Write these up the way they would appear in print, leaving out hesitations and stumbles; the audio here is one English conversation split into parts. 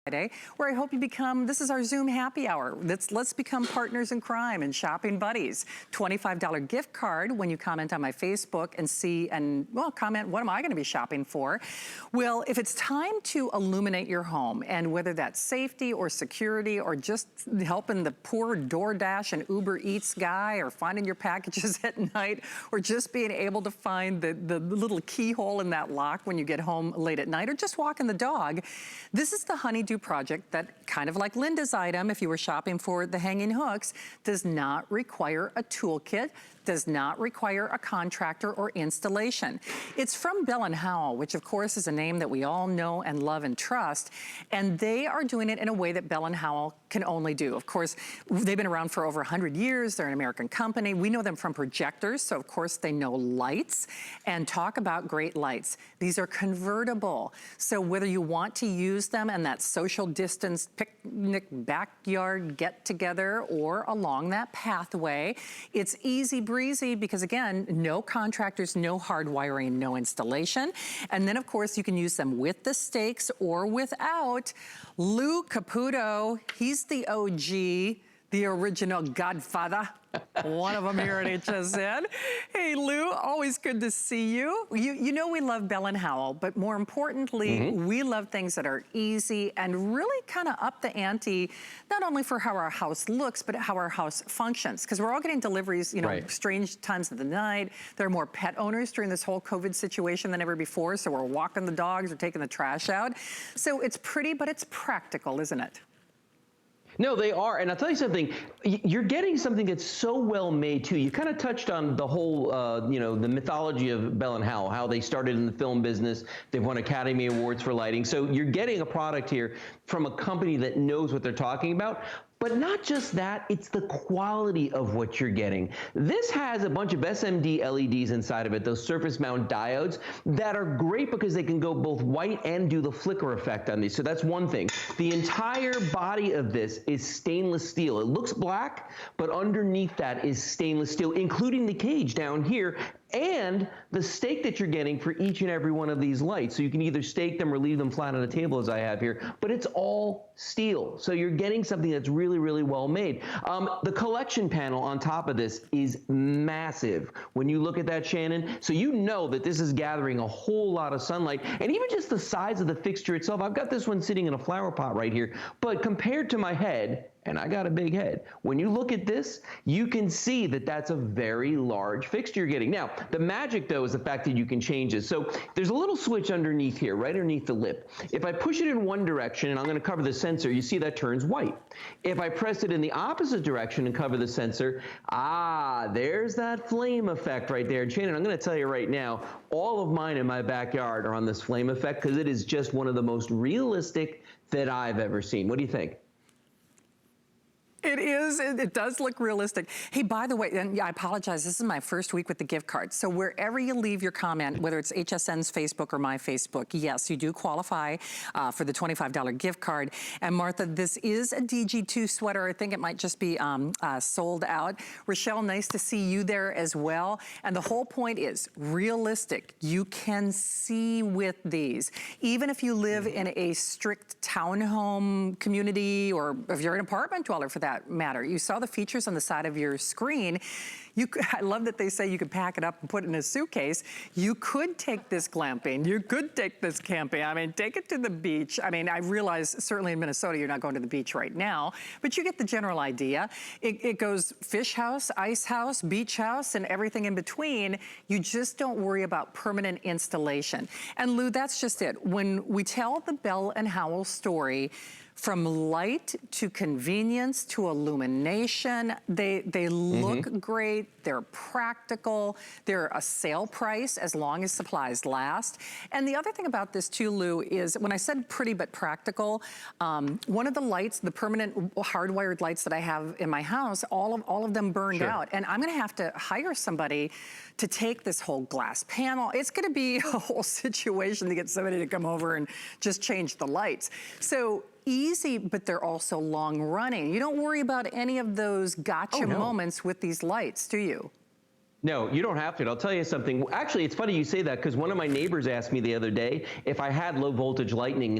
Friday, where I hope you become, this is our Zoom happy hour. Let's become partners in crime and shopping buddies. $25 gift card when you comment on my Facebook and see, and well, comment, what am I gonna be shopping for? Well, if it's time to illuminate your home, and whether that's safety or security or just helping the poor DoorDash and Uber Eats guy, or finding your packages at night, or just being able to find the little keyhole in that lock when you get home late at night, or just walking the dog, this is the Honeydew project that, kind of like Linda's item, if you were shopping for the hanging hooks, does not require a toolkit, does not require a contractor or installation. It's from Bell & Howell, which of course is a name that we all know and love and trust, and they are doing it in a way that Bell & Howell can only do. Of course, they've been around for over 100 years, they're an American company. We know them from projectors, so of course they know lights, and talk about great lights. These are convertible, so whether you want to use them in that social distance picnic backyard get-together or along that pathway, it's easy breezy because, again, no contractors, no hard wiring, no installation. And then, of course, you can use them with the stakes or without. Lou Caputo, he's the OG, the original Godfather. One of them here at HSN. Hey, Lou, always good to see you. You know we love Bell & Howell, but more importantly, we love things that are easy and really kind of up the ante, not only for how our house looks, but how our house functions. Because we're all getting deliveries, you know, strange times of the night. There are more pet owners during this whole COVID situation than ever before, so we're walking the dogs or taking the trash out. So it's pretty, but it's practical, isn't it? No, they are. And I'll tell you something, you're getting something that's so well made too. You kind of touched on the whole, you know, the mythology of Bell & Howell, how they started in the film business. They've won Academy Awards for lighting. So you're getting a product here from a company that knows what they're talking about. But not just that, it's the quality of what you're getting. This has a bunch of SMD LEDs inside of it, those surface mount diodes that are great because they can go both white and do the flicker effect on these. So that's one thing. The entire body of this is stainless steel. It looks black, but underneath that is stainless steel, including the cage down here and the stake that you're getting for each and every one of these lights. So you can either stake them or leave them flat on a table as I have here, but it's all steel. So you're getting something that's really, really well made. The collection panel on top of this is massive. When you look at that, Shannon, so you know that this is gathering a whole lot of sunlight, and even just the size of the fixture itself. I've got this one sitting in a flower pot right here, but compared to my head, and I got a big head. When you look at this, you can see that that's a very large fixture you're getting. Now, the magic though is the fact that you can change it. So there's a little switch underneath here, right underneath the lip. If I push it in one direction, and I'm gonna cover the sensor, you see that turns white. If I press it in the opposite direction and cover the sensor, there's that flame effect right there. And Shannon, I'm gonna tell you right now, all of mine in my backyard are on this flame effect because it is just one of the most realistic that I've ever seen. What do you think? It is, it does look realistic. Hey, by the way, and I apologize, this is my first week with the gift card. So wherever you leave your comment, whether it's HSN's Facebook or my Facebook, yes, you do qualify for the $25 gift card. And Martha, this is a DG2 sweater. I think it might just be sold out. Rochelle, nice to see you there as well. And the whole point is realistic. You can see with these. Even if you live in a strict townhome community, or if you're an apartment dweller for that matter. You saw the features on the side of your screen. I love that they say you could pack it up and put it in a suitcase. You could take this glamping. You could take this camping. I mean, take it to the beach. I mean, I realize certainly in Minnesota you're not going to the beach right now, but you get the general idea. It goes fish house, ice house, beach house, and everything in between. You just don't worry about permanent installation. And Lou, that's just it. When we tell the Bell & Howell story, from light to convenience to illumination, they look great, they're practical, they're a sale price as long as supplies last. And the other thing about this too, Lou, is when I said pretty but practical, one of the lights, the permanent hardwired lights that I have in my house, all of them burned out. And I'm gonna have to hire somebody to take this whole glass panel. It's gonna be a whole situation to get somebody to come over and just change the lights. So easy, but they're also long running. You don't worry about any of those gotcha moments with these lights, do you? No, you don't have to. I'll tell you something. Actually, it's funny you say that because one of my neighbors asked me the other day if I had low voltage lighting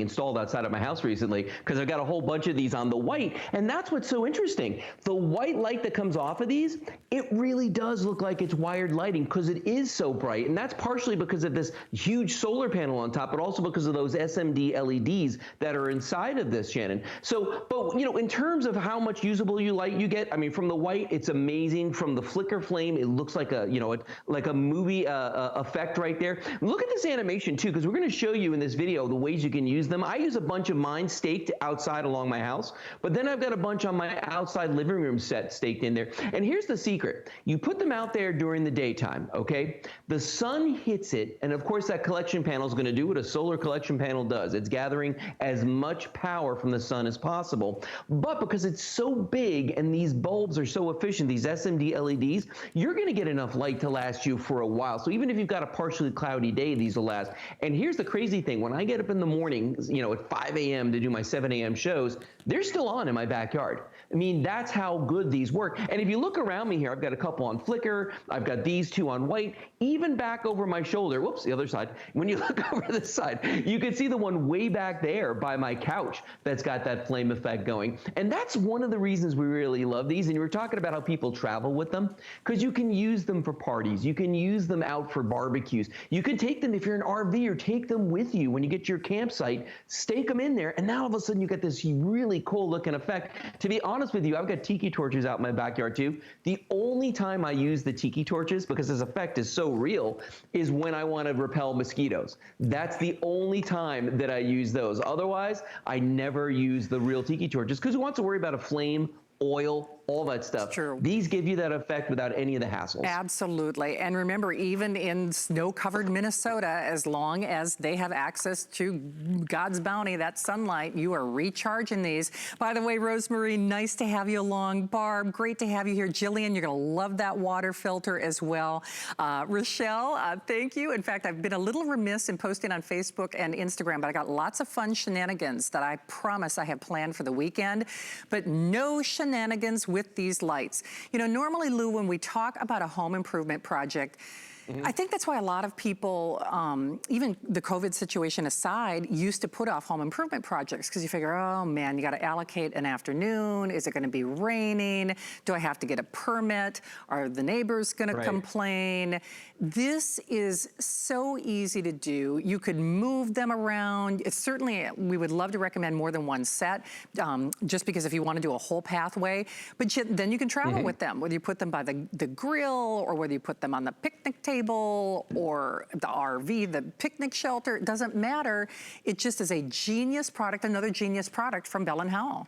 installed outside of my house recently, because I've got a whole bunch of these on the white. And that's what's so interesting. The white light that comes off of these, it really does look like it's wired lighting because it is so bright. And that's partially because of this huge solar panel on top, but also because of those SMD LEDs that are inside of this, Shannon. So, but you know, in terms of how much usable light you get, I mean, from the white, it's amazing. From the flicker flame, it looks like a, you know, like a movie effect right there. Look at this animation too, because we're going to show you in this video the ways you can use them. I use a bunch of mine staked outside along my house, but then I've got a bunch on my outside living room set staked in there. And here's the secret. You put them out there during the daytime, okay? The sun hits it, and of course that collection panel is going to do what a solar collection panel does. It's gathering as much power from the sun as possible. But because it's so big and these bulbs are so efficient, these SMD LEDs, you're going to get enough light to last you for a while. So even if you've got a partially cloudy day, these will last. And here's the crazy thing. When I get up in the morning, you know, at 5 a.m. to do my 7 a.m. shows, they're still on in my backyard. I mean, that's how good these work. And if you look around me here, I've got a couple on flicker. I've got these two on white, even back over my shoulder. Whoops, the other side. When you look over this side, you can see the one way back there by my couch that's got that flame effect going. And that's one of the reasons we really love these. And you were talking about how people travel with them, because you can use them for parties. You can use them out for barbecues. You can take them if you're an RV, or take them with you when you get to your campsite, stake them in there, and now all of a sudden you get this really cool looking effect. To be honest with you, I've got tiki torches out in my backyard too. The only time I use the tiki torches, because this effect is so real, is when I want to repel mosquitoes. That's the only time that I use those. Otherwise, I never use the real tiki torches, because who wants to worry about a flame, oil, all that stuff? True. These give you that effect without any of the hassles. Absolutely. And remember, even in snow-covered Minnesota, as long as they have access to God's bounty, that sunlight, you are recharging these. By the way, Rosemary, nice to have you along. Barb, great to have you here. Jillian, you're going to love that water filter as well. Rochelle, thank you. In fact, I've been a little remiss in posting on Facebook and Instagram, but I got lots of fun shenanigans that I promise I have planned for the weekend. But no shenanigans with these lights. You know, normally, Lou, when we talk about a home improvement project, I think that's why a lot of people, even the COVID situation aside, used to put off home improvement projects, because you figure, oh man, you got to allocate an afternoon. Is it going to be raining? Do I have to get a permit? Are the neighbors going to complain? This is so easy to do. You could move them around. It's certainly, we would love to recommend more than one set, just because if you want to do a whole pathway, but then you can travel with them, whether you put them by the grill, or whether you put them on the picnic table, or the RV, the picnic shelter. It doesn't matter. It just is a genius product, another genius product from Bell & Howell.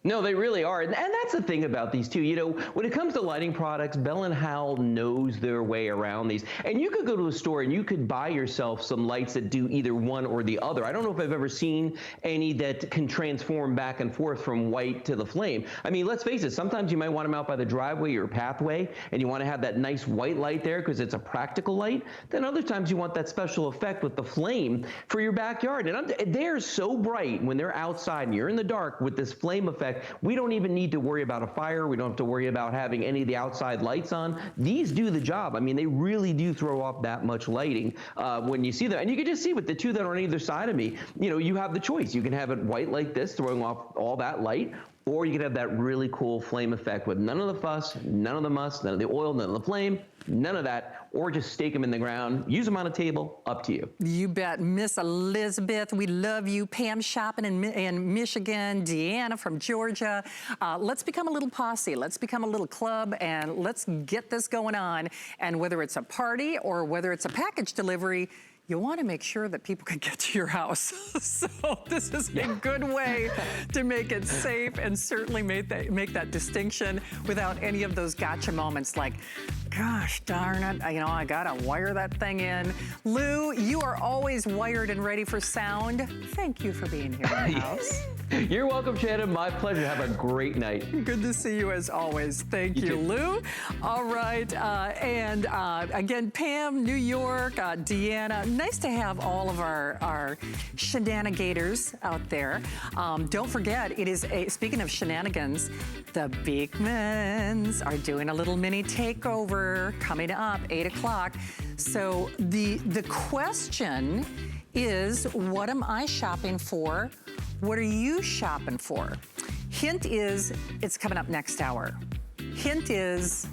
No, they really are. And that's the thing about these too. You know, when it comes to lighting products, Bell & Howell knows their way around these. And you could go to a store and you could buy yourself some lights that do either one or the other. I don't know if I've ever seen any that can transform back and forth from white to the flame. I mean, let's face it, sometimes you might want them out by the driveway or pathway, and you want to have that nice white light there because it's a practical light. Then other times you want that special effect with the flame for your backyard. And they're so bright when they're outside and you're in the dark with this flame effect. We don't even need to worry about a fire. We don't have to worry about having any of the outside lights on. These do the job. I mean, they really do throw off that much lighting when you see them. And you can just see with the two that are on either side of me, you know, you have the choice. You can have it white like this, throwing off all that light, or you can have that really cool flame effect with none of the fuss, none of the muss, none of the oil, none of the flame, none of that, or just stake them in the ground, use them on a table, up to you. You bet. Miss Elizabeth, we love you. Pam shopping in Michigan, Deanna from Georgia. Let's become a little posse. Let's become a little club, and let's get this going on. And whether it's a party or whether it's a package delivery, you want to make sure that people can get to your house. So this is a good way to make it safe and certainly make that distinction without any of those gotcha moments like, Gosh darn it, I gotta wire that thing in. Lou, you are always wired and ready for sound. Thank you for being here in the house. You're welcome, Shannon. My pleasure. Have a great night. Good to see you as always. Thank you, too. Lou. All right, and again, Pam, New York, Deanna, nice to have all of our shenanigators out there. Don't forget, speaking of shenanigans, the Beekmans are doing a little mini takeover coming up, 8 o'clock. So the question is, what am I shopping for? What are you shopping for? Hint is, it's coming up next hour. Hint is,